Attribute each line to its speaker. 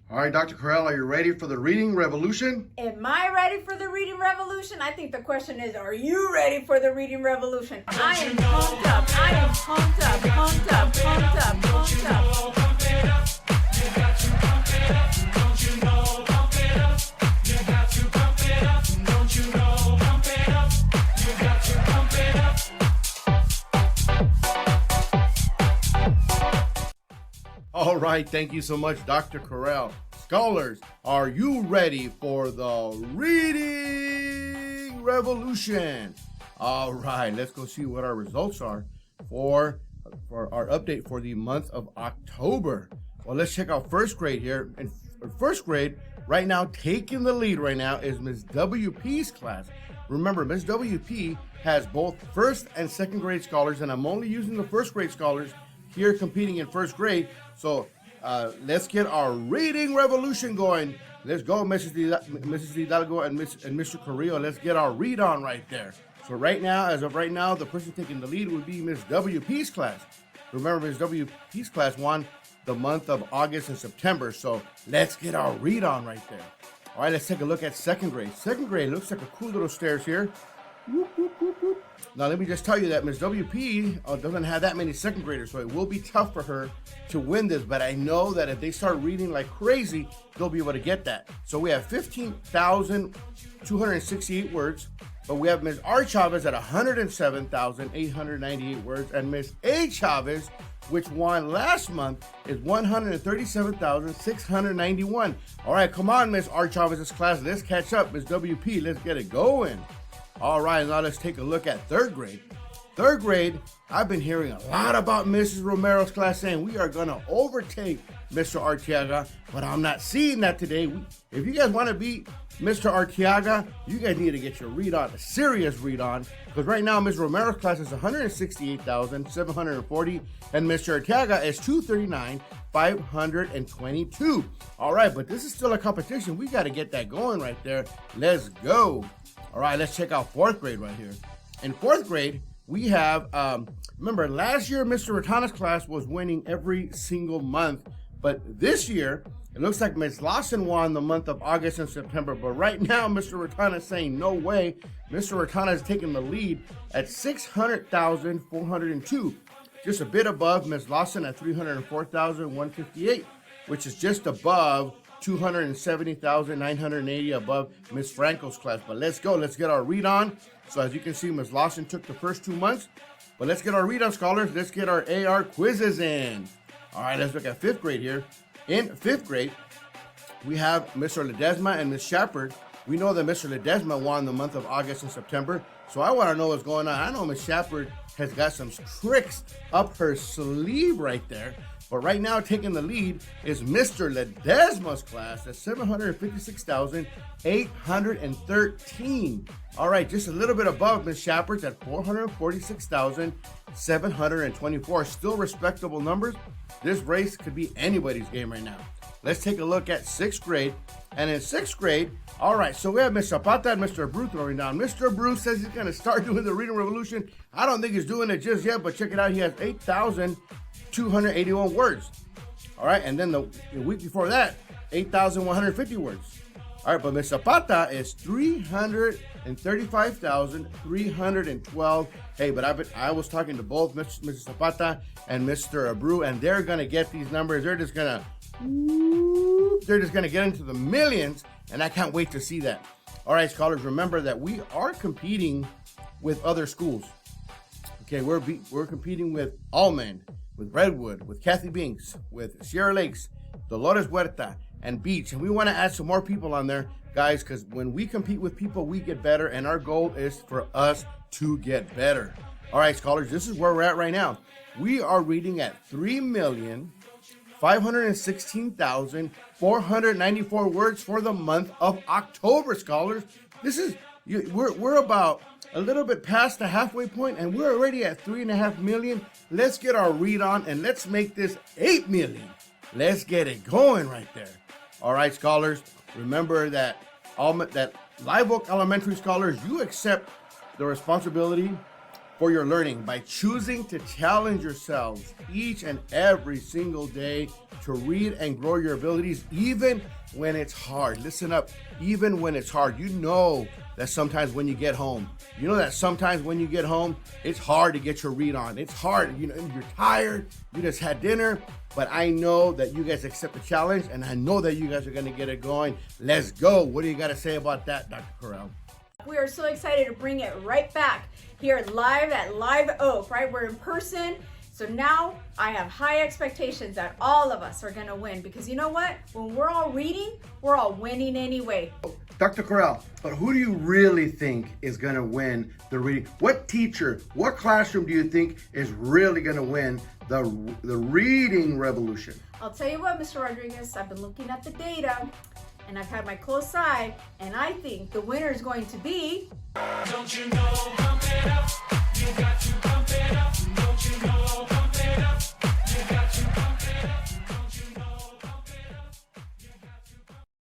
Speaker 1: All right, Dr. Corral, are you ready for the reading revolution?
Speaker 2: Am I ready for the reading revolution? I think the question is, are you ready for the reading revolution? I am pumped up. I am pumped up, pumped up, pumped up, pumped up.
Speaker 3: Pump it up. You got to pump it up. Don't you know? Pump it up. You got to pump it up. Don't you know? Pump it up. You got to pump it up.
Speaker 1: All right, thank you so much, Dr. Corral. Scholars, are you ready for the reading revolution? All right, let's go see what our results are for our update for the month of October. Well, let's check out first grade here. In first grade, right now, taking the lead right now is Miss WP's class. Remember, Miss WP has both first and second grade scholars, and I'm only using the first grade scholars here competing in first grade. So let's get our reading revolution going. Let's go, Mrs. Hidalgo and Mr. Carrillo. Let's get our read on right there. So right now, as of right now, the person taking the lead would be Miss WP's class. Remember, Miss WP's class won the month of August and September. So let's get our read on right there. All right, let's take a look at second grade. Second grade looks like a cool little stairs here. Whoop, whoop, whoop, whoop. Now, let me just tell you that Ms. WP doesn't have that many second graders, so it will be tough for her to win this, but I know that if they start reading like crazy, they'll be able to get that. So we have 15,268 words, but we have Ms. R. Chavez at 107,898 words, and Ms. A. Chavez, which won last month, is 137,691. All right, come on, Ms. R. Chavez's class. Let's catch up. Ms. WP, let's get it going. All right, now let's take a look at third grade. Third grade, I've been hearing a lot about Mrs. Romero's class saying we are going to overtake Mr. Arteaga, but I'm not seeing that today. If you guys want to beat Mr. Arteaga, you guys need to get your read on, a serious read on, because right now Ms. Romero's class is 168,740, and Mr. Arteaga is 239,522. All right, but this is still a competition. We got to get that going right there. Let's go. All right, let's check out fourth grade right here. In fourth grade, we have, remember last year, Mr. Ratana's class was winning every single month, but this year, it looks like Ms. Lawson won the month of August and September, but right now, Mr. Ratana is saying no way. Mr. Ratana is taking the lead at 600,402, just a bit above Ms. Lawson at 304,158, which is just above 270,980 above Miss Franco's class. But let's go. Let's get our read on. So as you can see, Miss Lawson took the first 2 months. But let's get our read on, scholars. Let's get our AR quizzes in. All right, let's look at fifth grade here. In fifth grade, we have Mr. Ledesma and Miss Shepard. We know that Mr. Ledesma won the month of August and September. So I want to know what's going on. I know Miss Shepard has got some tricks up her sleeve right there. But right now, taking the lead is Mr. Ledesma's class at 756,813. All right, just a little bit above Miss Shepard's at 446,724. Still respectable numbers. This race could be anybody's game right now. Let's take a look at sixth grade. And in sixth grade, all right, so we have Ms. Zapata and Mr. Abreu throwing down. Mr. Abreu says he's going to start doing the reading revolution. I don't think he's doing it just yet, but check it out. He has 8,281 words. All right, and then the week before that, 8,150 words. All right, but Ms. Zapata is 335,312. Hey, but I was talking to both Mrs. Zapata and Mr. Abreu, and they're going to get these numbers. They're just going to get into the millions, and I can't wait to see that. All right, scholars, remember that we are competing with other schools. Okay, we're competing with Almond, with Redwood, with Kathy Binks, with Sierra Lakes, Dolores Huerta, and Beach. And we want to add some more people on there, guys, because when we compete with people, we get better, and our goal is for us to get better. All right, scholars, this is where we're at right now. We are reading at 3,516,494 words for the month of October, scholars. We're about a little bit past the halfway point, and we're already at 3.5 million. Let's get our read on, and let's make this 8 million. Let's get it going right there. All right, scholars, remember that Live Oak Elementary scholars, you accept the responsibility for your learning by choosing to challenge yourselves each and every single day to read and grow your abilities even when it's hard. Listen up, even when it's hard. You know that sometimes when you get home, it's hard to get your read on. It's hard, you're tired, you just had dinner, but I know that you guys accept the challenge, and I know that you guys are gonna get it going. Let's go. What do you gotta say about that, Dr. Corral?
Speaker 2: We are so excited to bring it right back here live at Live Oak, right? We're in person. So now I have high expectations that all of us are gonna win, because you know what? When we're all reading, we're all winning anyway.
Speaker 1: Dr. Corral, but who do you really think is gonna win the reading? What teacher, what classroom do you think is really gonna win the reading revolution?
Speaker 2: I'll tell you what, Mr. Rodriguez, I've been looking at the data and I've had my close eye, and I think the winner is going to be...
Speaker 3: Don't you know, pump it up, you got to